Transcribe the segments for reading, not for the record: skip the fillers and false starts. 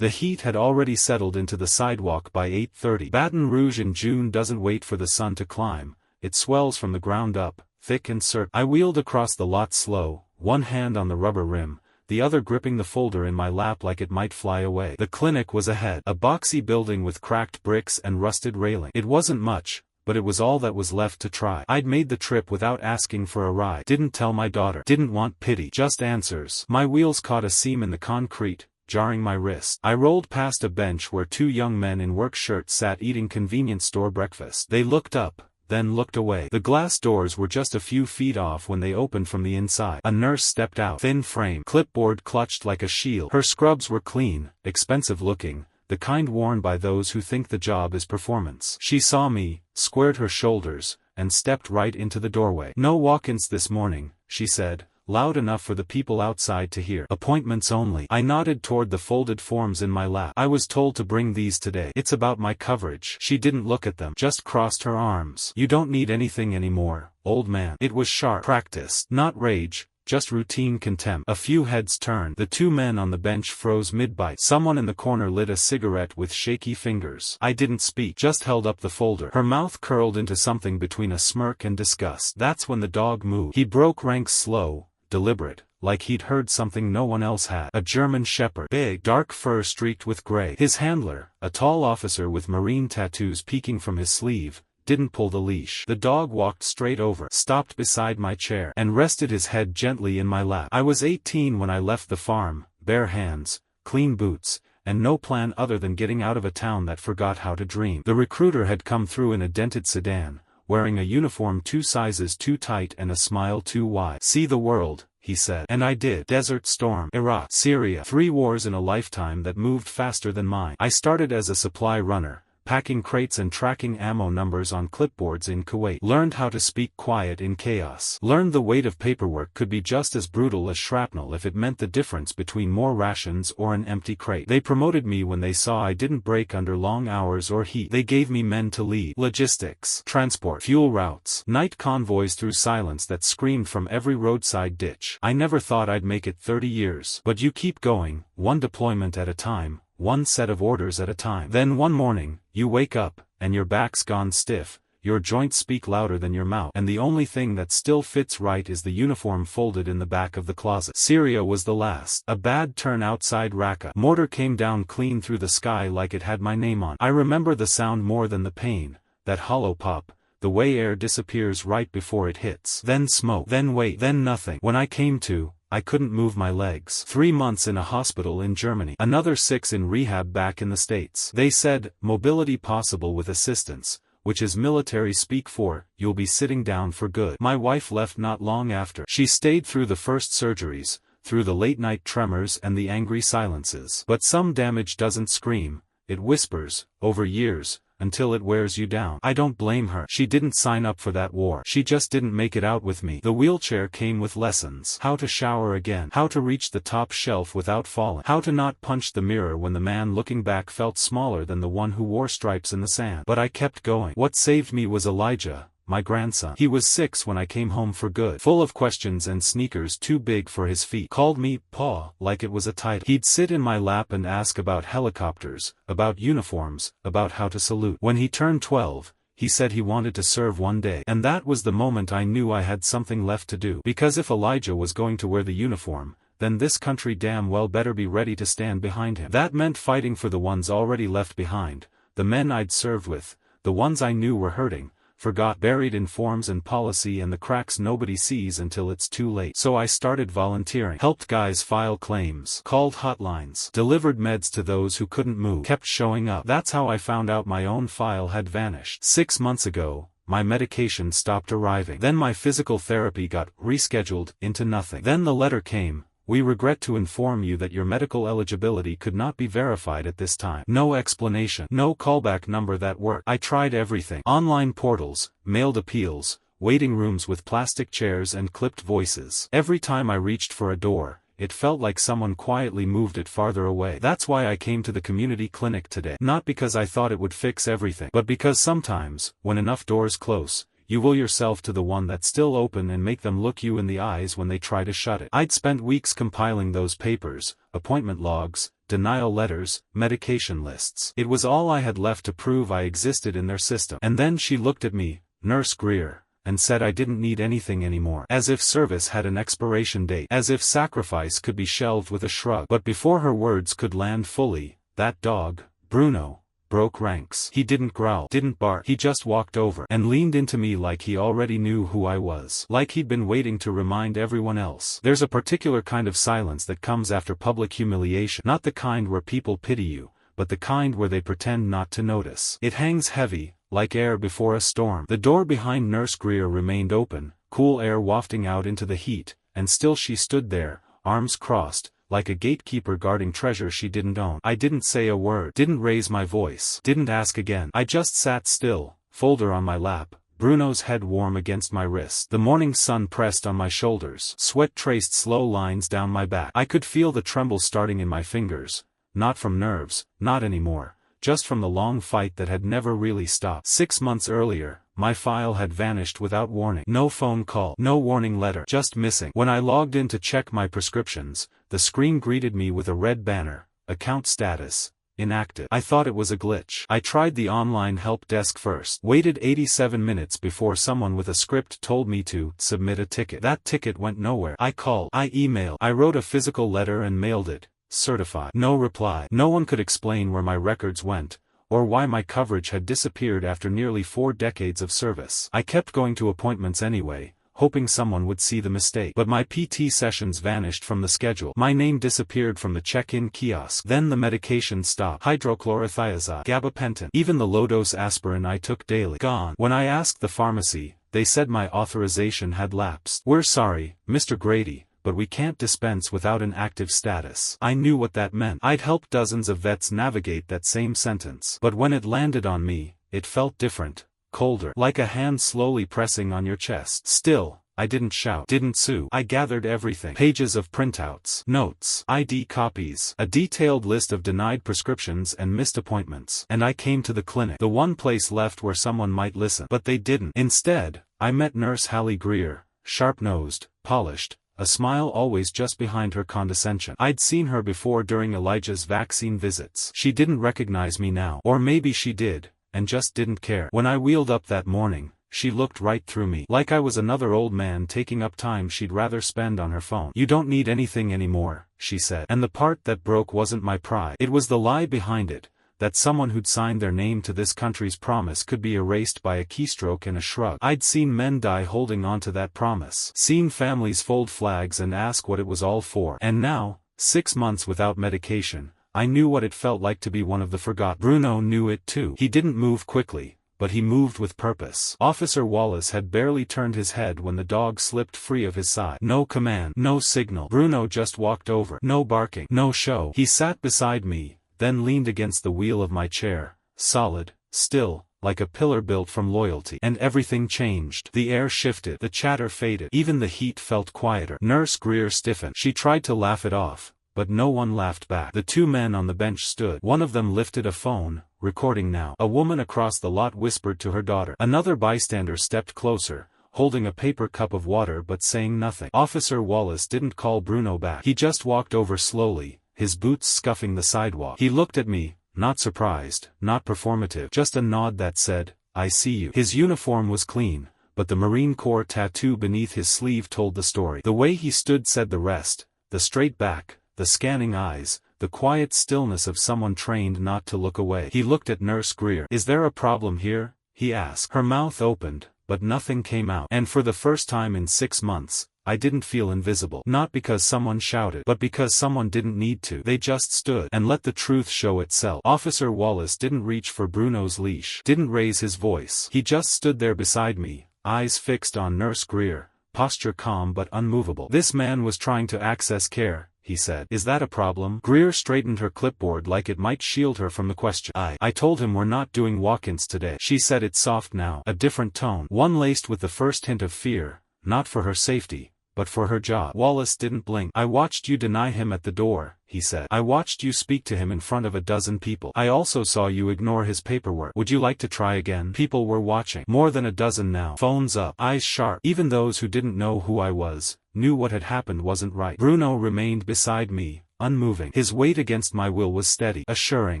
The heat had already settled into the sidewalk by 8:30. Baton Rouge in June doesn't wait for the sun to climb, it swells from the ground up, thick and certain. I wheeled across the lot slow, one hand on the rubber rim, the other gripping the folder in my lap like it might fly away. The clinic was ahead. A boxy building with cracked bricks and rusted railing. It wasn't much, but it was all that was left to try. I'd made the trip without asking for a ride. Didn't tell my daughter. Didn't want pity. Just answers. My wheels caught a seam in the concrete, jarring my wrist. I rolled past a bench where two young men in work shirts sat eating convenience store breakfast. They looked up, then looked away. The glass doors were just a few feet off when they opened from the inside. A nurse stepped out. Thin frame, clipboard clutched like a shield. Her scrubs were clean, expensive looking, the kind worn by those who think the job is performance. She saw me, squared her shoulders, and stepped right into the doorway. "No walk-ins this morning," she said, loud enough for the people outside to hear. "Appointments only." I nodded toward the folded forms in my lap. "I was told to bring these today. It's about my coverage." She didn't look at them, just crossed her arms. "You don't need anything anymore, old man." It was sharp. Practiced. Not rage, just routine contempt. A few heads turned. The two men on the bench froze mid-bite. Someone in the corner lit a cigarette with shaky fingers. I didn't speak, just held up the folder. Her mouth curled into something between a smirk and disgust. That's when the dog moved. He broke ranks slow, deliberate, like he'd heard something no one else had. A German shepherd. Big, dark fur streaked with gray. His handler, a tall officer with marine tattoos peeking from his sleeve, didn't pull the leash. The dog walked straight over, stopped beside my chair, and rested his head gently in my lap. I was 18 when I left the farm, bare hands, clean boots, and no plan other than getting out of a town that forgot how to dream. The recruiter had come through in a dented sedan, wearing a uniform 2 sizes too tight and a smile too wide. "See the world," he said. And I did. Desert Storm, Iraq, Syria. 3 wars in a lifetime that moved faster than mine. I started as a supply runner, packing crates and tracking ammo numbers on clipboards in Kuwait. Learned how to speak quiet in chaos. Learned the weight of paperwork could be just as brutal as shrapnel if it meant the difference between more rations or an empty crate. They promoted me when they saw I didn't break under long hours or heat. They gave me men to lead. Logistics, transport, fuel routes, night convoys through silence that screamed from every roadside ditch. I never thought I'd make it 30 years. But you keep going, one deployment at a time, one set of orders at a time. Then one morning, you wake up, and your back's gone stiff, your joints speak louder than your mouth, and the only thing that still fits right is the uniform folded in the back of the closet. Syria was the last. A bad turn outside Raqqa. Mortar came down clean through the sky like it had my name on. I remember the sound more than the pain, that hollow pop, the way air disappears right before it hits. Then smoke. Then wait. Then nothing. When I came to, I couldn't move my legs. 3 months in a hospital in Germany. Another 6 in rehab back in the States. They said, mobility possible with assistance, which is military speak for, you'll be sitting down for good. My wife left not long after. She stayed through the first surgeries, through the late-night tremors and the angry silences. But some damage doesn't scream, it whispers, over years, until it wears you down. I don't blame her. She didn't sign up for that war. She just didn't make it out with me. The wheelchair came with lessons. How to shower again. How to reach the top shelf without falling. How to not punch the mirror when the man looking back felt smaller than the one who wore stripes in the sand. But I kept going. What saved me was Elijah, my grandson. He was 6 when I came home for good. Full of questions and sneakers too big for his feet. Called me Pa, like it was a title. He'd sit in my lap and ask about helicopters, about uniforms, about how to salute. When he turned 12, he said he wanted to serve one day. And that was the moment I knew I had something left to do. Because if Elijah was going to wear the uniform, then this country damn well better be ready to stand behind him. That meant fighting for the ones already left behind, the men I'd served with, the ones I knew were hurting, forgot, buried in forms and policy and the cracks nobody sees until it's too late. So I started volunteering, helped guys file claims, called hotlines, delivered meds to those who couldn't move, kept showing up. That's how I found out my own file had vanished. 6 months ago, my medication stopped arriving. Then my physical therapy got rescheduled into nothing. Then the letter came. We regret to inform you that your medical eligibility could not be verified at this time. No explanation. No callback number that worked. I tried everything. Online portals, mailed appeals, waiting rooms with plastic chairs and clipped voices. Every time I reached for a door, it felt like someone quietly moved it farther away. That's why I came to the community clinic today. Not because I thought it would fix everything, but because sometimes, when enough doors close, you will yourself to the one that's still open and make them look you in the eyes when they try to shut it. I'd spent weeks compiling those papers, appointment logs, denial letters, medication lists. It was all I had left to prove I existed in their system. And then she looked at me, Nurse Greer, and said I didn't need anything anymore. As if service had an expiration date. As if sacrifice could be shelved with a shrug. But before her words could land fully, that dog, Bruno, broke ranks. He didn't growl, didn't bark, he just walked over and leaned into me like he already knew who I was. Like he'd been waiting to remind everyone else. There's a particular kind of silence that comes after public humiliation. Not the kind where people pity you, but the kind where they pretend not to notice. It hangs heavy, like air before a storm. The door behind Nurse Greer remained open, cool air wafting out into the heat, and still she stood there, arms crossed, like a gatekeeper guarding treasure she didn't own. I didn't say a word, didn't raise my voice, didn't ask again. I just sat still, folder on my lap, Bruno's head warm against my wrist. The morning sun pressed on my shoulders. Sweat traced slow lines down my back. I could feel the tremble starting in my fingers, not from nerves, not anymore, just from the long fight that had never really stopped. 6 months earlier, my file had vanished without warning. No phone call, no warning letter, just missing. When I logged in to check my prescriptions, the screen greeted me with a red banner, account status, inactive. I thought it was a glitch. I tried the online help desk first. Waited 87 minutes before someone with a script told me to submit a ticket. That ticket went nowhere. I called, I emailed, I wrote a physical letter and mailed it, certified. No reply. No one could explain where my records went, or why my coverage had disappeared after nearly 4 decades of service. I kept going to appointments anyway, hoping someone would see the mistake. But my PT sessions vanished from the schedule. My name disappeared from the check-in kiosk. Then the medication stopped. Hydrochlorothiazide, gabapentin, even the low-dose aspirin I took daily, gone. When I asked the pharmacy, they said my authorization had lapsed. "We're sorry, Mr. Grady, but we can't dispense without an active status." I knew what that meant. I'd helped dozens of vets navigate that same sentence. But when it landed on me, it felt different, colder, like a hand slowly pressing on your chest. Still, I didn't shout, didn't sue. I gathered everything. Pages of printouts, notes, ID copies, a detailed list of denied prescriptions and missed appointments. And I came to the clinic, the one place left where someone might listen. But they didn't. Instead, I met Nurse Hallie Greer, sharp-nosed, polished, a smile always just behind her condescension. I'd seen her before during Elijah's vaccine visits. She didn't recognize me now. Or maybe she did, and just didn't care. When I wheeled up that morning, she looked right through me. Like I was another old man taking up time she'd rather spend on her phone. "You don't need anything anymore," she said. And the part that broke wasn't my pride. It was the lie behind it, that someone who'd signed their name to this country's promise could be erased by a keystroke and a shrug. I'd seen men die holding on to that promise. Seen families fold flags and ask what it was all for. And now, 6 months without medication, I knew what it felt like to be one of the forgotten. Bruno knew it too. He didn't move quickly, but he moved with purpose. Officer Wallace had barely turned his head when the dog slipped free of his side. No command, no signal. Bruno just walked over. No barking, no show. He sat beside me, then leaned against the wheel of my chair, solid, still, like a pillar built from loyalty. And everything changed. The air shifted, the chatter faded, even the heat felt quieter. Nurse Greer stiffened. She tried to laugh it off, but no one laughed back. The 2 men on the bench stood. One of them lifted a phone, recording now. A woman across the lot whispered to her daughter. Another bystander stepped closer, holding a paper cup of water but saying nothing. Officer Wallace didn't call Bruno back. He just walked over slowly, his boots scuffing the sidewalk. He looked at me, not surprised, not performative, just a nod that said, "I see you." His uniform was clean, but the Marine Corps tattoo beneath his sleeve told the story. The way he stood said the rest, the straight back, the scanning eyes, the quiet stillness of someone trained not to look away. He looked at Nurse Greer. "Is there a problem here?" he asked. Her mouth opened, but nothing came out. And for the first time in 6 months, I didn't feel invisible. Not because someone shouted, but because someone didn't need to. They just stood and let the truth show itself. Officer Wallace didn't reach for Bruno's leash, didn't raise his voice. He just stood there beside me, eyes fixed on Nurse Greer, posture calm but unmovable. "This man was trying to access care," he said. "Is that a problem?" Greer straightened her clipboard like it might shield her from the question. I told him we're not doing walk-ins today." She said it soft now, a different tone, one laced with the first hint of fear, not for her safety, but for her job. Wallace didn't blink. "I watched you deny him at the door," he said. "I watched you speak to him in front of a dozen people. I also saw you ignore his paperwork. Would you like to try again?" People were watching. More than a dozen now. Phones up. Eyes sharp. Even those who didn't know who I was, knew what had happened wasn't right. Bruno remained beside me, unmoving. His weight against my will was steady, assuring.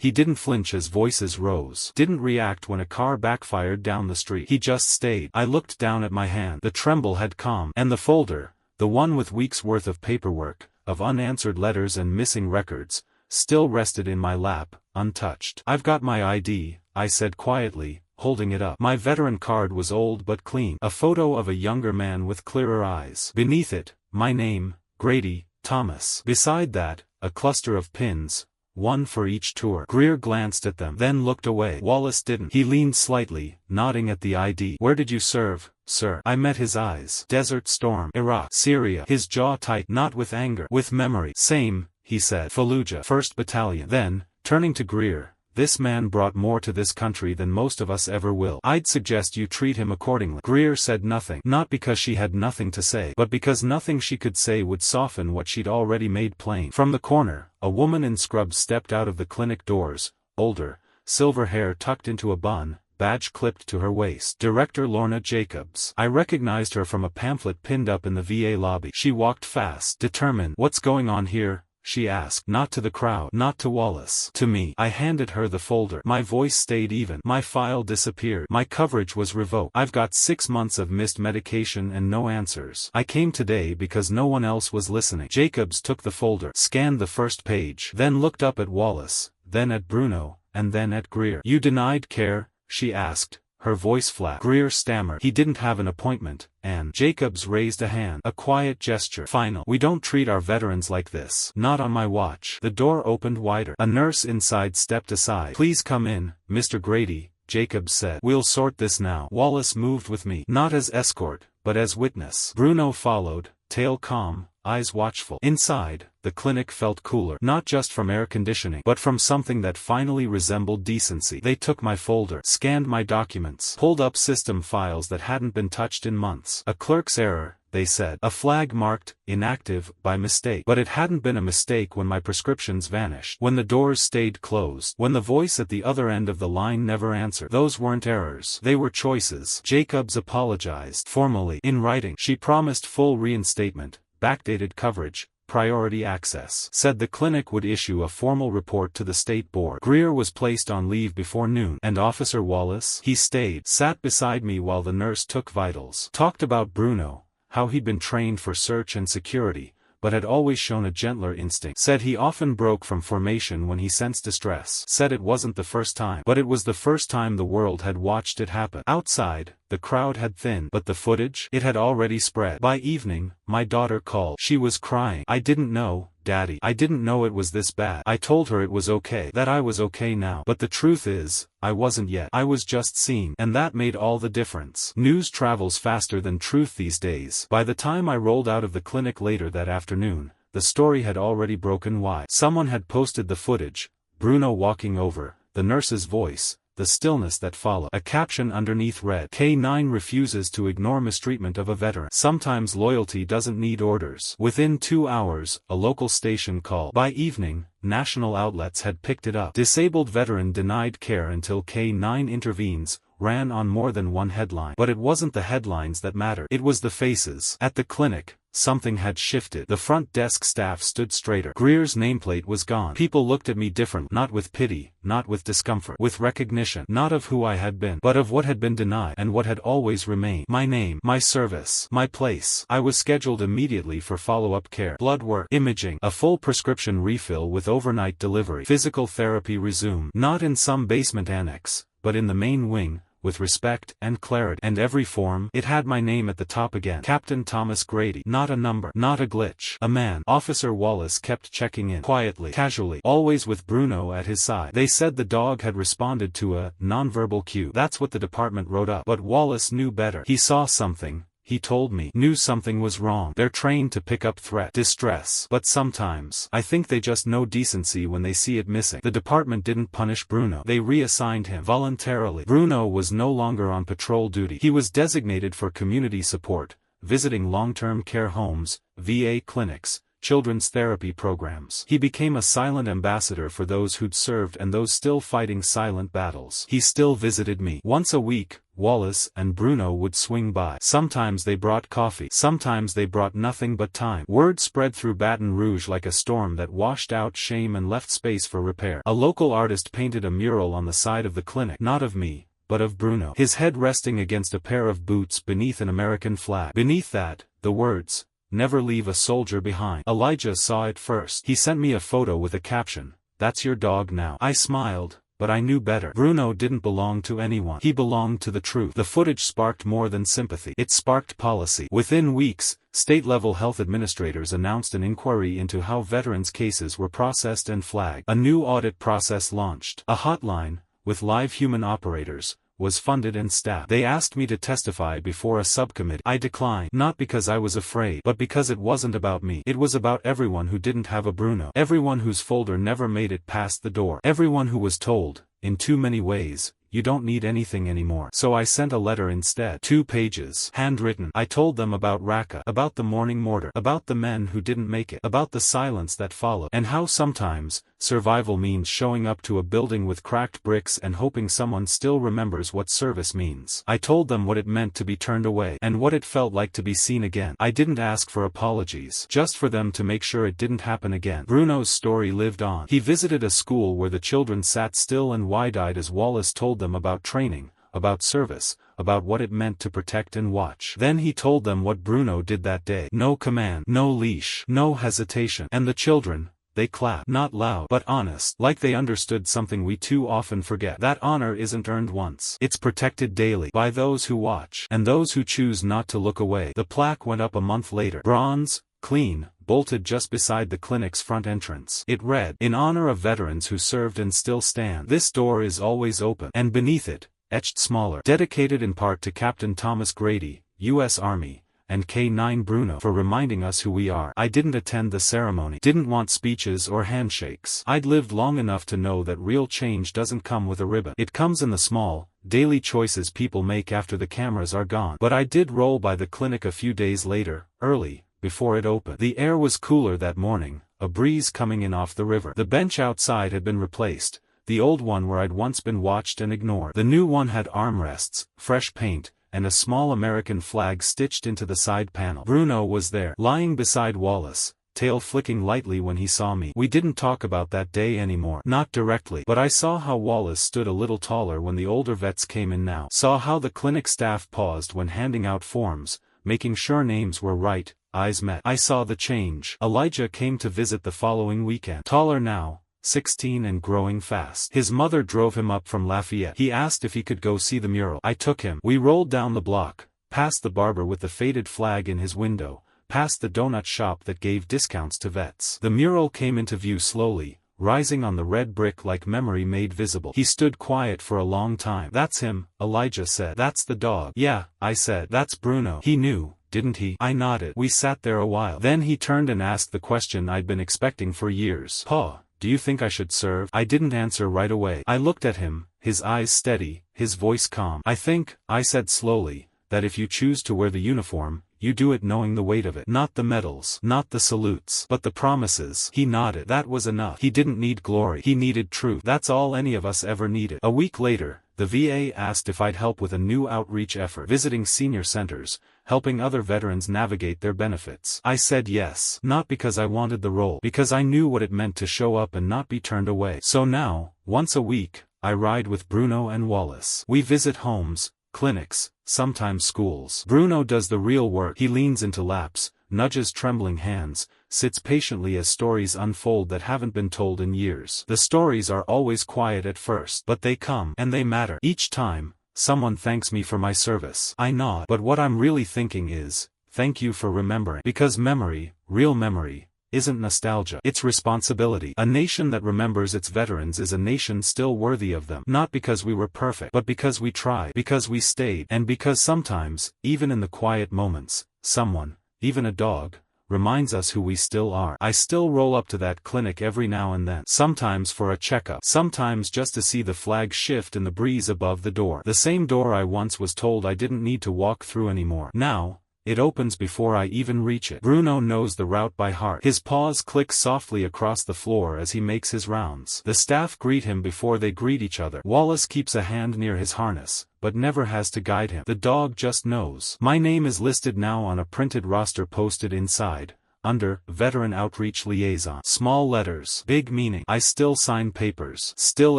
He didn't flinch as voices rose, didn't react when a car backfired down the street. He just stayed. I looked down at my hand. The tremble had calmed, and the folder, the one with weeks' worth of paperwork, of unanswered letters and missing records, still rested in my lap, untouched. "I've got my ID," I said quietly, holding it up. My veteran card was old but clean, a photo of a younger man with clearer eyes. Beneath it, my name, Grady, Thomas. Beside that, a cluster of pins, one for each tour. Greer glanced at them, then looked away. Wallace didn't. He leaned slightly, nodding at the ID. "Where did you serve, sir?" I met his eyes. "Desert Storm, Iraq, Syria." His jaw tight, not with anger, with memory. "Same," he said. "Fallujah, 1st Battalion." Then, turning to Greer, "This man brought more to this country than most of us ever will. I'd suggest you treat him accordingly." Greer said nothing, not because she had nothing to say, but because nothing she could say would soften what she'd already made plain. From the corner, a woman in scrubs stepped out of the clinic doors, older, silver hair tucked into a bun, badge clipped to her waist. Director Lorna Jacobs. I recognized her from a pamphlet pinned up in the VA lobby. She walked fast, determined. "What's going on here?" she asked. Not to the crowd, not to Wallace, to me. I handed her the folder. My voice stayed even. "My file disappeared. My coverage was revoked. I've got 6 months of missed medication and no answers. I came today because no one else was listening." Jacobs took the folder, scanned the first page, then looked up at Wallace, then at Bruno, and then at Greer. "You denied care?" she asked, her voice flat. Greer stammered. He didn't have an appointment, and Jacobs raised a hand, a quiet gesture. "Final. We don't treat our veterans like this. Not on my watch." The door opened wider. A nurse inside stepped aside. "Please come in, Mr. Grady," Jacobs said. "We'll sort this now." Wallace moved with me, not as escort, but as witness. Bruno followed, tail calm, eyes watchful. Inside, the clinic felt cooler, not just from air conditioning, but from something that finally resembled decency. They took my folder, scanned my documents, pulled up system files that hadn't been touched in months. "A clerk's error," they said. "A flag marked inactive by mistake." But it hadn't been a mistake when my prescriptions vanished, when the doors stayed closed, when the voice at the other end of the line never answered. Those weren't errors. They were choices. Jacobs apologized, formally, in writing. She promised full reinstatement, backdated coverage, priority access. Said the clinic would issue a formal report to the state board. Greer was placed on leave before noon. And Officer Wallace? He stayed, sat beside me while the nurse took vitals. Talked about Bruno, how he'd been trained for search and security, but had always shown a gentler instinct. Said he often broke from formation when he sensed distress. Said it wasn't the first time, but it was the first time the world had watched it happen. Outside, the crowd had thinned, but the footage, it had already spread. By evening, my daughter called. She was crying. "I didn't know, Daddy. I didn't know it was this bad." I told her it was okay, that I was okay now. But the truth is, I wasn't yet. I was just seen, and that made all the difference. News travels faster than truth these days. By the time I rolled out of the clinic later that afternoon, the story had already broken wide. Someone had posted the footage, Bruno walking over, the nurse's voice, the stillness that followed. A caption underneath read, "K9 refuses to ignore mistreatment of a veteran. Sometimes loyalty doesn't need orders." Within 2 hours, a local station called. By evening, national outlets had picked it up. "Disabled veteran denied care until K9 intervenes," ran on more than one headline. But it wasn't the headlines that mattered. It was the faces. At the clinic, something had shifted. The front desk staff stood straighter. Greer's nameplate was gone. People looked at me differently, not with pity, not with discomfort, with recognition, not of who I had been, but of what had been denied, and what had always remained. My name, my service, my place. I was scheduled immediately for follow-up care. Blood work, imaging, a full prescription refill with overnight delivery. Physical therapy resumed, not in some basement annex, but in the main wing, with respect and clarity. And every form, it had my name at the top again. Captain Thomas Grady. Not a number, not a glitch. A man. Officer Wallace kept checking in, quietly, casually, always with Bruno at his side. They said the dog had responded to a nonverbal cue. That's what the department wrote up. But Wallace knew better. He saw something. He told me, knew something was wrong. They're trained to pick up threat, distress. But sometimes, I think they just know decency when they see it missing. The department didn't punish Bruno. They reassigned him, voluntarily. Bruno was no longer on patrol duty. He was designated for community support, visiting long-term care homes, VA clinics, children's therapy programs. He became a silent ambassador for those who'd served and those still fighting silent battles. He still visited me once a week, Wallace and Bruno would swing by. Sometimes they brought coffee. Sometimes they brought nothing but time. Word spread through Baton Rouge like a storm that washed out shame and left space for repair. A local artist painted a mural on the side of the clinic, not of me, but of Bruno. His head resting against a pair of boots beneath an American flag. Beneath that, the words, "Never leave a soldier behind." Elijah saw it first. He sent me a photo with a caption, "That's your dog now." I smiled, but I knew better. Bruno didn't belong to anyone. He belonged to the truth. The footage sparked more than sympathy. It sparked policy. Within weeks, state-level health administrators announced an inquiry into how veterans' cases were processed and flagged. A new audit process launched. A hotline, with live human operators, was funded and staffed. They asked me to testify before a subcommittee. I declined, not because I was afraid, but because it wasn't about me. It was about everyone who didn't have a Bruno. Everyone whose folder never made it past the door. Everyone who was told, in too many ways, "You don't need anything anymore." So I sent a letter instead. 2 pages. Handwritten. I told them about Raqqa, about the morning mortar, about the men who didn't make it, about the silence that followed, and how sometimes, survival means showing up to a building with cracked bricks and hoping someone still remembers what service means. I told them what it meant to be turned away, and what it felt like to be seen again. I didn't ask for apologies, just for them to make sure it didn't happen again. Bruno's story lived on. He visited a school where the children sat still and wide-eyed as Wallace told them about training, about service, about what it meant to protect and watch. Then he told them what Bruno did that day. No command, no leash, no hesitation. And the children, they clapped. Not loud, but honest, like they understood something we too often forget. That honor isn't earned once. It's protected daily, by those who watch, and those who choose not to look away. The plaque went up a month later. Bronze, clean, bolted just beside the clinic's front entrance. It read, "In honor of veterans who served and still stand, this door is always open." And beneath it, etched smaller, dedicated in part to Captain Thomas Grady, U.S. Army, and K9 Bruno for reminding us who we are. I didn't attend the ceremony, didn't want speeches or handshakes. I'd lived long enough to know that real change doesn't come with a ribbon. It comes in the small, daily choices people make after the cameras are gone. But I did roll by the clinic a few days later, early, before it opened. The air was cooler that morning, a breeze coming in off the river. The bench outside had been replaced, the old one where I'd once been watched and ignored. The new one had armrests, fresh paint, and a small American flag stitched into the side panel. Bruno was there, lying beside Wallace, tail flicking lightly when he saw me. We didn't talk about that day anymore. Not directly. But I saw how Wallace stood a little taller when the older vets came in now. Saw how the clinic staff paused when handing out forms, making sure names were right. Eyes met. I saw the change. Elijah came to visit the following weekend. Taller now, 16 and growing fast. His mother drove him up from Lafayette. He asked if he could go see the mural. I took him. We rolled down the block, past the barber with the faded flag in his window, past the donut shop that gave discounts to vets. The mural came into view slowly, rising on the red brick like memory made visible. He stood quiet for a long time. "That's him," Elijah said. "That's the dog." "Yeah," I said. "That's Bruno." He knew, didn't he? I nodded. We sat there a while. Then he turned and asked the question I'd been expecting for years. "Pa, do you think I should serve?" I didn't answer right away. I looked at him, his eyes steady, his voice calm. "I think," I said slowly, "that if you choose to wear the uniform, you do it knowing the weight of it. Not the medals, not the salutes, but the promises." He nodded. That was enough. He didn't need glory. He needed truth. That's all any of us ever needed. A week later, the VA asked if I'd help with a new outreach effort, visiting senior centers, helping other veterans navigate their benefits. I said yes. Not because I wanted the role, because I knew what it meant to show up and not be turned away. So now, once a week, I ride with Bruno and Wallace. We visit homes, clinics, sometimes schools. Bruno does the real work. He leans into laps, nudges trembling hands, sits patiently as stories unfold that haven't been told in years. The stories are always quiet at first, but they come, and they matter. Each time, someone thanks me for my service. I nod. But what I'm really thinking is, thank you for remembering. Because memory, real memory, isn't nostalgia. It's responsibility. A nation that remembers its veterans is a nation still worthy of them. Not because we were perfect, but because we tried, because we stayed, and because sometimes, even in the quiet moments, someone, even a dog, reminds us who we still are. I still roll up to that clinic every now and then. Sometimes for a checkup. Sometimes just to see the flag shift in the breeze above the door. The same door I once was told I didn't need to walk through anymore. Now, It opens before I even reach it. Bruno knows the route by heart. His paws click softly across the floor as he makes his rounds. The staff greet him before they greet each other. Wallace keeps a hand near his harness, but never has to guide him. The dog just knows. My name is listed now on a printed roster posted inside, under Veteran Outreach Liaison. Small letters, big meaning. I still sign papers, still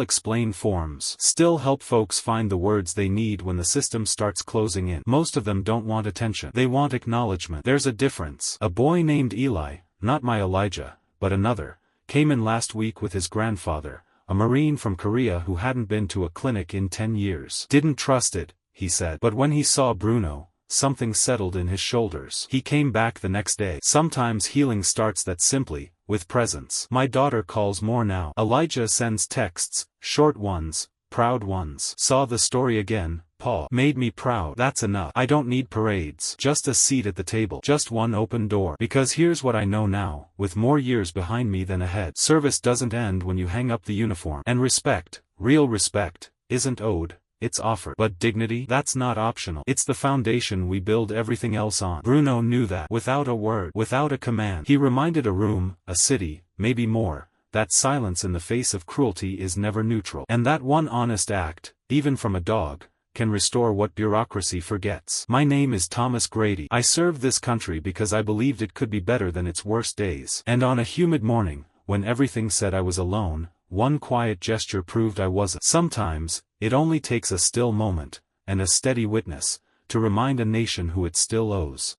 explain forms, still help folks find the words they need when the system starts closing in. Most of them don't want attention. They want acknowledgement. There's a difference. A boy named Eli, not my Elijah, but another, came in last week with his grandfather, a Marine from Korea who hadn't been to a clinic in 10 years. Didn't trust it, he said. But when he saw Bruno, something settled in his shoulders. He came back the next day. Sometimes healing starts that simply, with presence. My daughter calls more now. Elijah sends texts, short ones, proud ones. Saw the story again, Pa. Made me proud. That's enough. I don't need parades. Just a seat at the table. Just one open door. Because here's what I know now, with more years behind me than ahead. Service doesn't end when you hang up the uniform. And respect, real respect, isn't owed. It's offered. But dignity? That's not optional. It's the foundation we build everything else on. Bruno knew that. Without a word, without a command. He reminded a room, a city, maybe more, that silence in the face of cruelty is never neutral. And that one honest act, even from a dog, can restore what bureaucracy forgets. My name is Thomas Grady. I served this country because I believed it could be better than its worst days. And on a humid morning, when everything said I was alone, one quiet gesture proved I wasn't. Sometimes, it only takes a still moment, and a steady witness, to remind a nation who it still owes.